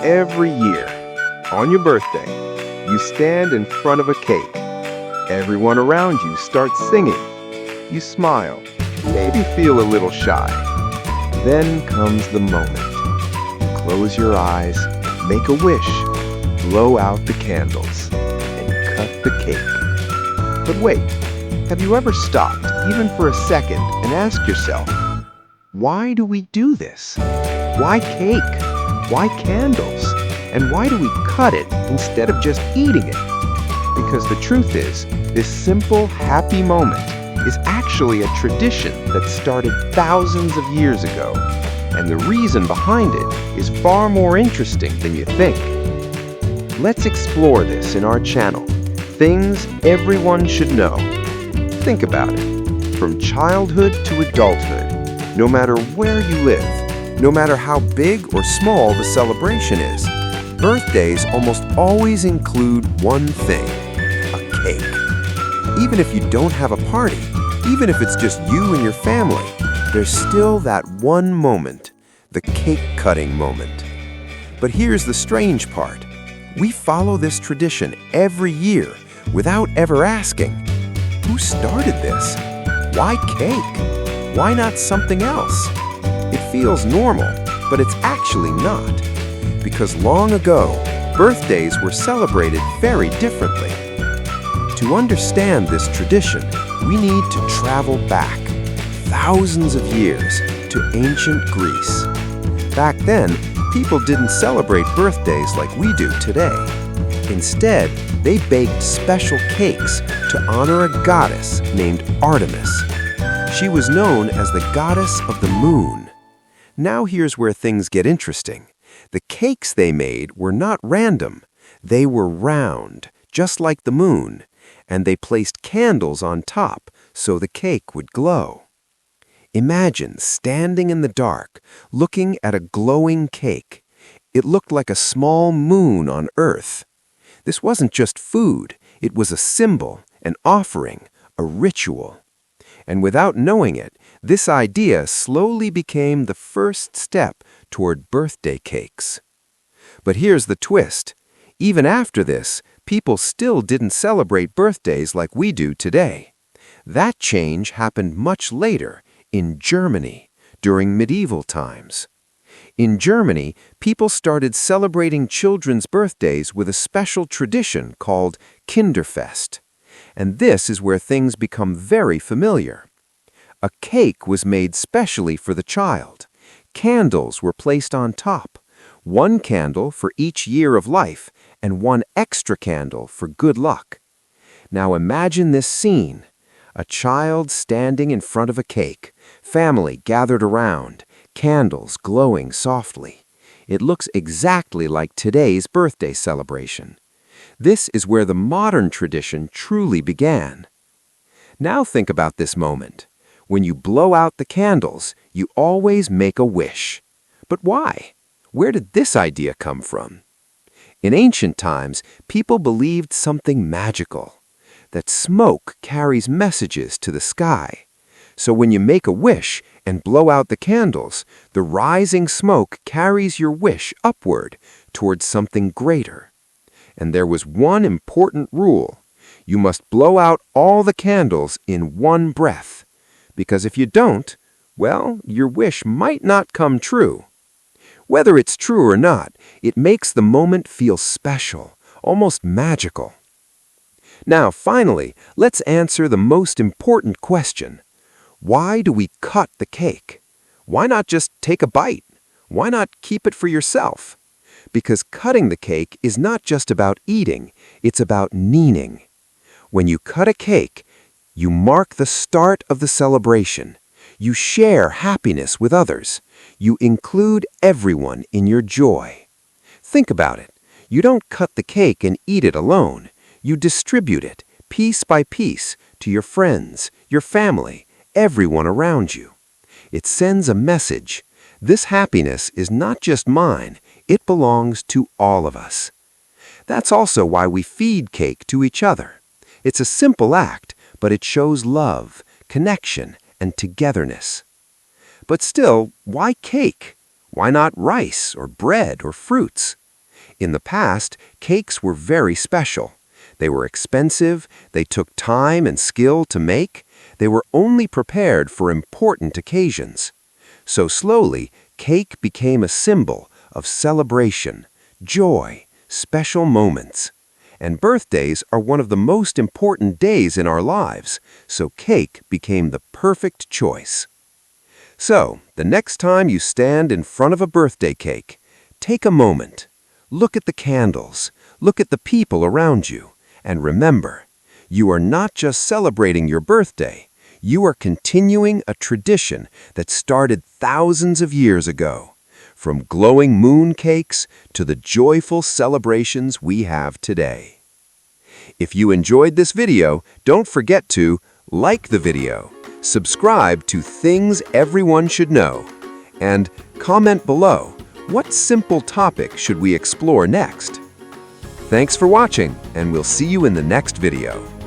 Every year, on your birthday, you stand in front of a cake. Everyone around you starts singing. You smile, maybe feel a little shy. Then comes the moment. Close your eyes, make a wish, blow out the candles, and cut the cake. But wait, have you ever stopped, even for a second, and asked yourself, why do we do this? Why cake? Why candles? And why do we cut it instead of just eating it? Because the truth is, this simple, happy moment is actually a tradition that started thousands of years ago. And the reason behind it is far more interesting than you think. Let's explore this in our channel, Things Everyone Should Know. Think about it. From childhood to adulthood, no matter where you live, no matter how big or small the celebration is, birthdays almost always include one thing: a cake. Even if you don't have a party, even if it's just you and your family, there's still that one moment, the cake-cutting moment. But here's the strange part. We follow this tradition every year without ever asking, who started this? Why cake? Why not something else? It feels normal, but it's actually not. Because long ago, birthdays were celebrated very differently. To understand this tradition, we need to travel back thousands of years to ancient Greece. Back then, people didn't celebrate birthdays like we do today. Instead, they baked special cakes to honor a goddess named Artemis. She was known as the goddess of the moon. Now here's where things get interesting. The cakes they made were not random. They were round, just like the moon, and they placed candles on top so the cake would glow. Imagine standing in the dark, looking at a glowing cake. It looked like a small moon on Earth. This wasn't just food. It was a symbol, an offering, a ritual. And without knowing it, this idea slowly became the first step toward birthday cakes. But here's the twist. Even after this, people still didn't celebrate birthdays like we do today. That change happened much later, in Germany, during medieval times. In Germany, people started celebrating children's birthdays with a special tradition called Kinderfest. And this is where things become very familiar. A cake was made specially for the child. Candles were placed on top, one candle for each year of life and one extra candle for good luck. Now imagine this scene. A child standing in front of a cake, family gathered around, candles glowing softly. It looks exactly like today's birthday celebration. This is where the modern tradition truly began. Now think about this moment. When you blow out the candles, you always make a wish. But why? Where did this idea come from? In ancient times, people believed something magical, that smoke carries messages to the sky. So when you make a wish and blow out the candles, the rising smoke carries your wish upward towards something greater. And there was one important rule. You must blow out all the candles in one breath. Because if you don't, well, your wish might not come true. Whether it's true or not, it makes the moment feel special, almost magical. Now, finally, let's answer the most important question. Why do we cut the cake? Why not just take a bite? Why not keep it for yourself? Because cutting the cake is not just about eating, it's about meaning. When you cut a cake, you mark the start of the celebration. You share happiness with others. You include everyone in your joy. Think about it. You don't cut the cake and eat it alone. You distribute it, piece by piece, to your friends, your family, everyone around you. It sends a message. This happiness is not just mine, it belongs to all of us. That's also why we feed cake to each other. It's a simple act, but it shows love, connection, and togetherness. But still, why cake? Why not rice or bread or fruits? In the past, cakes were very special. They were expensive, they took time and skill to make, they were only prepared for important occasions. So slowly, cake became a symbol of celebration, joy, special moments. And birthdays are one of the most important days in our lives, so cake became the perfect choice. So, the next time you stand in front of a birthday cake, take a moment. Look at the candles, look at the people around you, and remember, you are not just celebrating your birthday, you are continuing a tradition that started thousands of years ago, from glowing moon cakes to the joyful celebrations we have today. If you enjoyed this video, don't forget to like the video, subscribe to Things Everyone Should Know, and comment below, what simple topic should we explore next? Thanks for watching, and we'll see you in the next video.